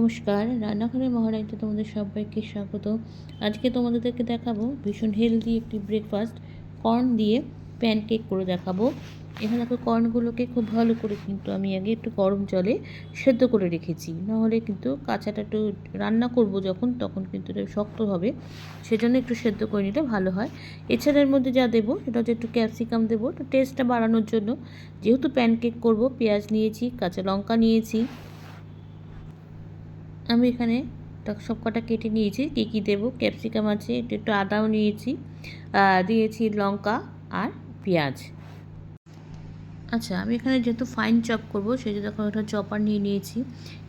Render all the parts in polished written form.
নমস্কার, রান্নাঘরের মহারানীতে তোমাদের সবাইকে স্বাগত। আজকে তোমাদেরকে দেখাবো ভীষণ হেলদি একটি ব্রেকফাস্ট, কর্ন দিয়ে প্যানকেক করে দেখাবো। এখানে দেখো কর্নগুলোকে খুব ভালো করে কিন্তু আমি আগে একটু গরম জলে সেদ্ধ করে রেখেছি, নাহলে কিন্তু কাঁচাটা একটু রান্না করব যখন তখন কিন্তু এটা শক্ত হবে, সেজন্য একটু সেদ্ধ করে নিলে ভালো হয়। এছাড়া এর মধ্যে যা দেবো সেটা হচ্ছে একটু ক্যাপসিকাম দেবো, একটু টেস্টটা বাড়ানোর জন্য। যেহেতু প্যানকেক করব, পেঁয়াজ নিয়েছি, কাঁচা লঙ্কা নিয়েছি। আমি এখানে সব কটা কেটে নিয়েছি। কী দেবো, ক্যাপসিকাম আছে, একটু আদাও নিয়েছি, দিয়েছি লঙ্কা আর পেঁয়াজ। আচ্ছা, আমি এখানে যেহেতু ফাইন চপ করবো সেই জন্য এখন একটা চপার নিয়ে নিয়েছি।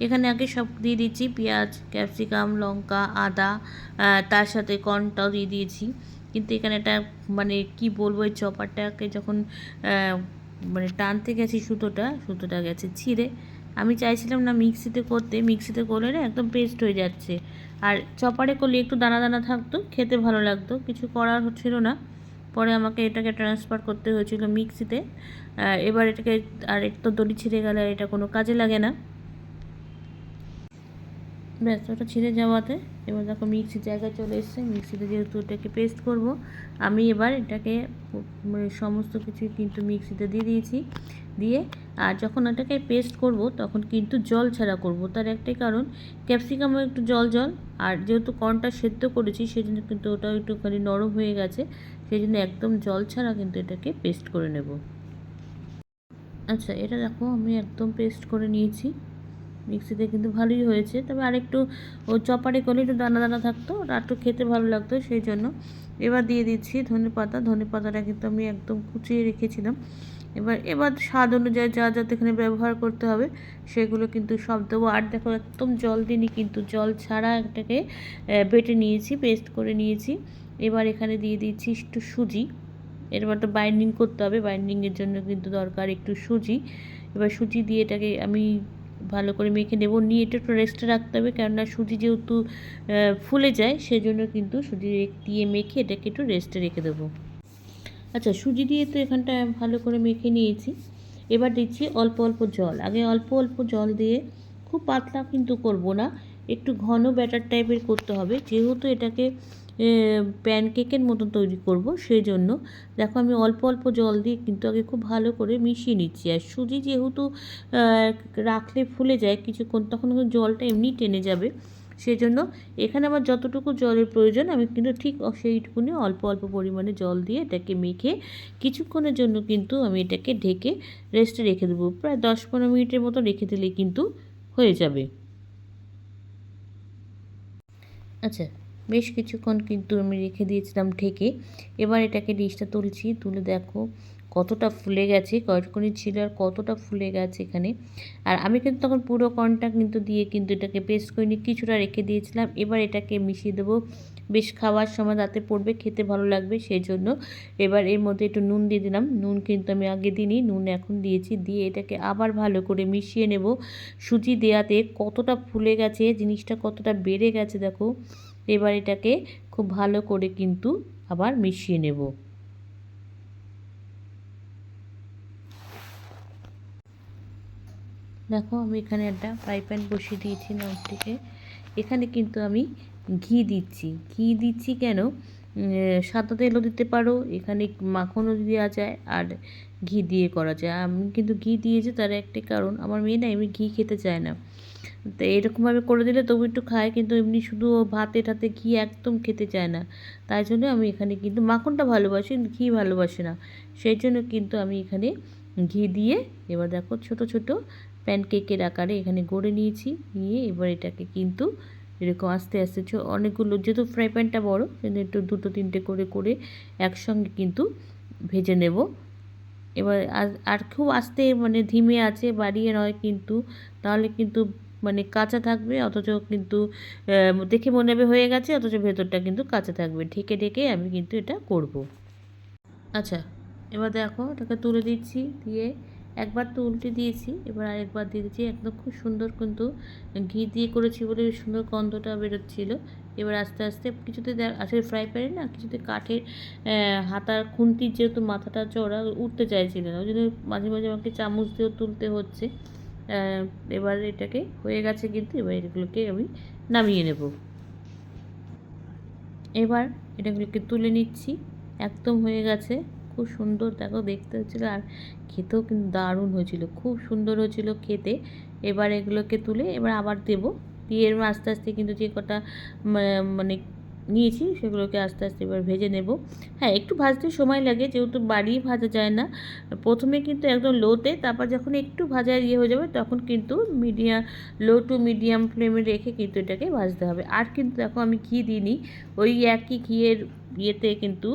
এখানে আগে সব দিয়ে দিচ্ছি, পেঁয়াজ, ক্যাপসিকাম, লঙ্কা, আদা, তার সাথে কর্নটাও দিয়ে দিয়েছি। কিন্তু এখানে একটা মানে কি বলবো, এই চপারটাকে যখন মানে টানতে গেছি সুতোটা গেছে ছিঁড়ে। আমি চাইছিলাম না মিক্সিতে করতে, মিক্সিতে করলে না একদম পেস্ট হয়ে যাচ্ছে, আর চপারে করলে একটু দানা দানা থাকতো, খেতে ভালো লাগতো। কিছু করার হচ্ছিল না, পরে আমাকে এটাকে ট্রান্সফার করতে হয়েছিল মিক্সিতে। এবার এটাকে, আর একটু দড়ি ছিঁড়ে গেলে এটা কোনো কাজে লাগে না। ব্যাস, ওটা ছিঁড়ে যাওয়াতে এবার দেখো মিক্সির জায়গায় চলে এসছে। মিক্সিতে যেহেতু এটাকে পেস্ট করব, আমি এবার এটাকে সমস্ত কিছু কিন্তু মিক্সিতে দিয়ে দিয়েছি। দিয়ে আর যখন এটাকে পেস্ট করব তখন কিন্তু জল ছাড়া করব। তার একটাই কারণ, ক্যাপসিকামও একটু জল জল, আর যেহেতু কর্নটা সেদ্ধ করেছি সেই জন্য কিন্তু ওটাও একটুখানি নরম হয়ে গেছে, সেই জন্য একদম জল ছাড়া কিন্তু এটাকে পেস্ট করে নেব। আচ্ছা, এটা দেখো আমি একদম পেস্ট করে নিয়েছি। মিক্সিতে কিন্তু ভালোই হয়েছে, তবে আরেকটু ও চপারে করলে একটু দানা দানা থাকতো, ওটা একটু খেতে ভালো লাগতো, সেই জন্য। এবার দিয়ে দিচ্ছি ধনে পাতাটা কিন্তু আমি একদম কুচিয়ে রেখেছিলাম। এবার স্বাদ অনুযায়ী যা যা এখানে ব্যবহার করতে হবে সেগুলো কিন্তু সব দেবো। আর দেখো একদম জল দিইনি, কিন্তু জল ছাড়া এটাকে বেটে নিয়েছি, পেস্ট করে নিয়েছি। এবার এখানে দিয়ে দিচ্ছি একটু সুজি। এরপর তো বাইন্ডিং করতে হবে, বাইন্ডিংয়ের জন্য কিন্তু দরকার একটু সুজি। এবার সুজি দিয়ে এটাকে আমি ভালো করে মেখে নেব, নিয়ে এটা একটু রেস্টে রাখতে হবে, কেননা সুজি যেহেতু ফুলে যায় সেজন্য কিন্তু সুজি দিয়ে মেখে এটাকে একটু রেস্টে রেখে দেবো। আচ্ছা, সুজি দিয়ে তো এখানটা ভালো করে মেখে নিয়েছি। এবার দিচ্ছি অল্প অল্প জল। আগে অল্প অল্প জল দিয়ে, খুব পাতলা কিন্তু করব না, একটু ঘন ব্যাটার টাইপের করতে হবে, যেহেতু এটাকে প্যানকেকের মতো তৈরি করব সেই জন্য। দেখো আমি অল্প অল্প জল দিয়ে কিন্তু আগে খুব ভালো করে মিশিয়ে নিচ্ছি। আর সুজি যেহেতু রাখলে ফুলে যায় কিছুক্ষণ, তখন জলটা এমনি টেনে যাবে, সেজন্য এখানে আমার যতটুকু জলের প্রয়োজন আমি কিন্তু ঠিক সেইটুকুনি অল্প অল্প পরিমাণে জল দিয়ে এটাকে মেখে কিছুক্ষণের জন্য কিন্তু আমি এটাকে ঢেকে রেস্টে রেখে দেবো। প্রায় 10-15 মিনিটের মতো রেখে দিলেই কিন্তু হয়ে যাবে। আচ্ছা, বেশ কিছুক্ষণ কিন্তু আমি রেখে দিয়েছিলাম ঢেকে। এবার এটাকে ডিশটা তুলছি, তুলে দেখো কতটা ফুলে গেছে, কতক্ষণই ছিল আর কতটা ফুলে গেছে এখানে। আর আমি কিন্তু তখন পুরো কর্নটা কিন্তু দিয়ে কিন্তু এটাকে পেস্ট করে নিয়ে কিছুটা রেখে দিয়েছিলাম। এবার এটাকে মিশিয়ে দেবো, বেশ খাওয়ার সময় দাঁতে পড়বে, খেতে ভালো লাগবে সেই জন্য। এবার এর মধ্যে একটু নুন দিয়ে দিলাম, নুন কিন্তু আমি আগে দিইনি, নুন এখন দিয়েছি। দিয়ে এটাকে আবার ভালো করে মিশিয়ে নেব। সুজি দেওয়াতে কতটা ফুলে গেছে, জিনিসটা কতটা বেড়ে গেছে দেখো। এবার এটাকে খুব ভালো করে কিন্তু আবার মিশিয়ে নেব। দেখো আমি এখানে একটা ফ্রাই প্যান বসিয়ে দিয়েছি ননস্টিকে। এখানে কিন্তু আমি ঘি দিচ্ছি কেন, সাদা তেলও দিতে পারো, এখানে মাখনও দেওয়া যায়, আর ঘি দিয়ে করা যায়। আমি কিন্তু ঘি দিয়েছি, তার একটি কারণ, আমার মেয়ে না এমনি ঘি খেতে চায় না, তো এরকমভাবে করে দিলে তবু একটু খায়, কিন্তু এমনি শুধু ভাতে টাতে ঘি একদম খেতে চায় না। তাই জন্য আমি এখানে কিন্তু মাখনটা ভালোবাসি, ঘি ভালোবাসে না, সেই জন্য কিন্তু আমি এখানে ঘি দিয়ে। এবার দেখো ছোট ছোট প্যানকেকের আকারে এখানে গড়ে নিয়েছি, নিয়ে এবার এটাকে কিন্তু এরকম আস্তে আস্তে অনেকগুলো, যেহেতু ফ্রাই প্যানটা বড়ো সেজন্য একটু 2-3টে করে করে একসঙ্গে কিন্তু ভেজে নেব। এবার আর খুব আস্তে, মানে ধিমে আছে, বাড়িয়ে নয় কিন্তু, তাহলে কিন্তু মানে কাঁচা থাকবে, অথচ কিন্তু দেখে মনে হবে হয়ে গেছে, অথচ ভেতরটা কিন্তু কাঁচা থাকবে। ঢেকে ঢেকে আমি কিন্তু এটা করব। আচ্ছা, এবার দেখো এটাকে তুলে দিচ্ছি, দিয়ে একবার তো উল্টে দিয়েছি, এবার আরেকবার দিয়ে দিচ্ছি। একদম খুব সুন্দর কিন্তু ঘি দিয়ে করেছি বলে সুন্দর গন্ধটা বেরোচ্ছিলো। এবার আস্তে আস্তে কিছুতে আসলে ফ্রাই প্যানে না, কিছুতে কাঠের হাতার খুন্তির যেহেতু মাথাটা চওড়া, উঠতে চাইছিল না, ওই জন্য মাঝে মাঝে আমাকে চামচ দিয়েও তুলতে হচ্ছে। এবার এটাকে হয়ে গেছে কিন্তু, এবার এগুলোকে আমি নামিয়ে নেব। এবার এটাগুলোকে তুলে নিচ্ছি, একদম হয়ে গেছে, খুব সুন্দর দেখো দেখতে হচ্ছিলো, আর খেতেও কিন্তু দারুণ হয়েছিল, খুব সুন্দর হয়েছিল খেতে। এবার এগুলোকে তুলে এবার আবার দেবো, দিয়ে এর আস্তে আস্তে কিন্তু যে কটা মানে নিয়েছি সেগুলোকে আস্তে আস্তে এবার ভেজে নেব। হ্যাঁ, একটু ভাজতে সময় লাগে, যেহেতু বাড়িয়ে ভাজা যায় না। প্রথমে কিন্তু একদম লোতে, তারপর যখন একটু ভাজা হয়ে যাবে তখন কিন্তু লো টু মিডিয়াম ফ্লেমে রেখে কিন্তু এটাকে ভাজতে হবে। আর কিন্তু দেখো আমি ঘি দিইনি, ওই একই ঘিয়ের ইয়েতে কিন্তু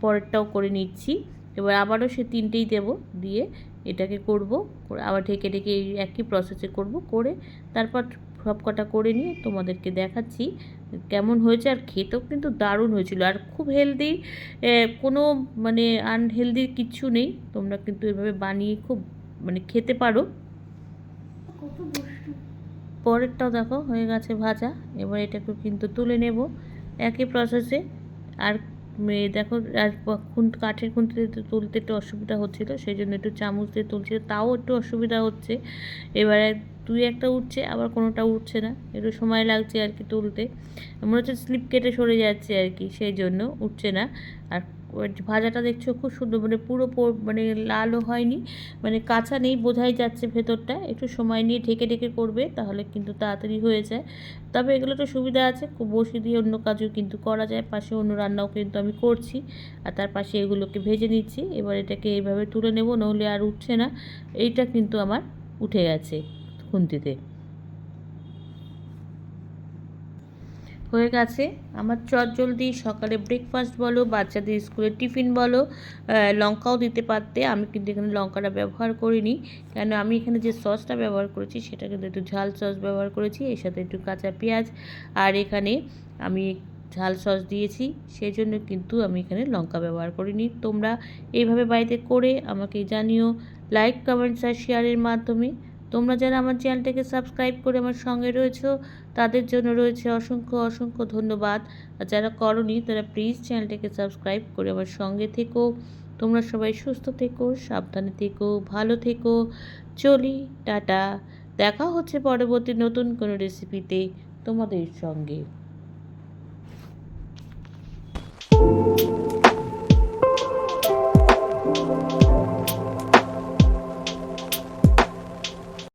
পরেরটাও করে নিচ্ছি। এবার আবারও সে তিনটেই দেবো, দিয়ে এটাকে করব, আবার ঢেকে ঢেকে এই একই প্রসেসে করব, করে তারপর সব কটা করে নিয়ে তোমাদেরকে দেখাচ্ছি কেমন হয়েছে। আর খেতেও কিন্তু দারুণ হয়েছিল, আর খুব হেলদি, কোনো মানে আনহেলদি কিচ্ছু নেই। তোমরা কিন্তু এভাবে বানিয়ে খুব খেতে পারো। পরেরটাও দেখো হয়ে গেছে ভাজা, এবার এটাকে কিন্তু তুলে নেব একই প্রসেসে। আর দেখো, আর কাঠের খুন্তিতে তুলতে একটু অসুবিধা হচ্ছিলো, সেই জন্য একটু চামচ দিয়ে তুলছিল, তাও একটু অসুবিধা হচ্ছে। এবারে দুই একটা উঠছে, আবার কোনোটা উঠছে না, একটু সময় লাগছে আর কি তুলতে, মনে হচ্ছে স্লিপ কেটে সরে যাচ্ছে আর কি, সেই জন্য উঠছে না। আর ভাজাটা দেখছো খুব সুন্দর, পুরো লালও হয়নি, কাঁচা নেই, বোঝাই যাচ্ছে ভেতরটা। একটু সময় নিয়ে ঢেকে ঢেকে করবে, তাহলে কিন্তু তাড়াতাড়ি হয়ে যায়। তবে এগুলো তো সুবিধা আছে, বসে দিয়ে অন্য কাজও কিন্তু করা যায়, পাশে অন্য রান্নাও কিন্তু আমি করছি, আর তার পাশে এগুলোকে ভেজে নিচ্ছি। এবার এটাকে এইভাবে তুলে নেব, নইলে আর উঠছে না। এইটা কিন্তু আমার উঠে গেছে খুন্তিতে, হয়ে গেছে আমার চটজলদি সকালে ব্রেকফাস্ট বলো, বাচ্চাদের স্কুলের টিফিন বলো। লঙ্কাও দিতে পারতে, আমি কিন্তু এখানে লঙ্কাটা ব্যবহার করিনি, কেন আমি এখানে যে সসটা ব্যবহার করেছি সেটা কিন্তু একটু ঝাল সস ব্যবহার করেছি, এর সাথে একটু কাঁচা পেঁয়াজ, আর এখানে আমি ঝাল সস দিয়েছি, সেই জন্য কিন্তু আমি এখানে লঙ্কা ব্যবহার করিনি। তোমরা এইভাবে বাড়িতে করে আমাকে জানিও লাইক, কমেন্টস আর শেয়ারের মাধ্যমে। তোমরা যারা আমার চ্যানেলটাকে সাবস্ক্রাইব করে আমার সঙ্গে রয়েছো, তাদের জন্য রয়েছে অসংখ্য অসংখ্য ধন্যবাদ। আর যারা করোনি তারা প্লিজ চ্যানেলটাকে সাবস্ক্রাইব করে আমার সঙ্গে থেকো। তোমরা সবাই সুস্থ থেকো, সাবধানে থেকো, ভালো থেকো। চলি, টাটা। দেখা হচ্ছে পরবর্তী নতুন কোনো রেসিপিতে তোমাদের সঙ্গে।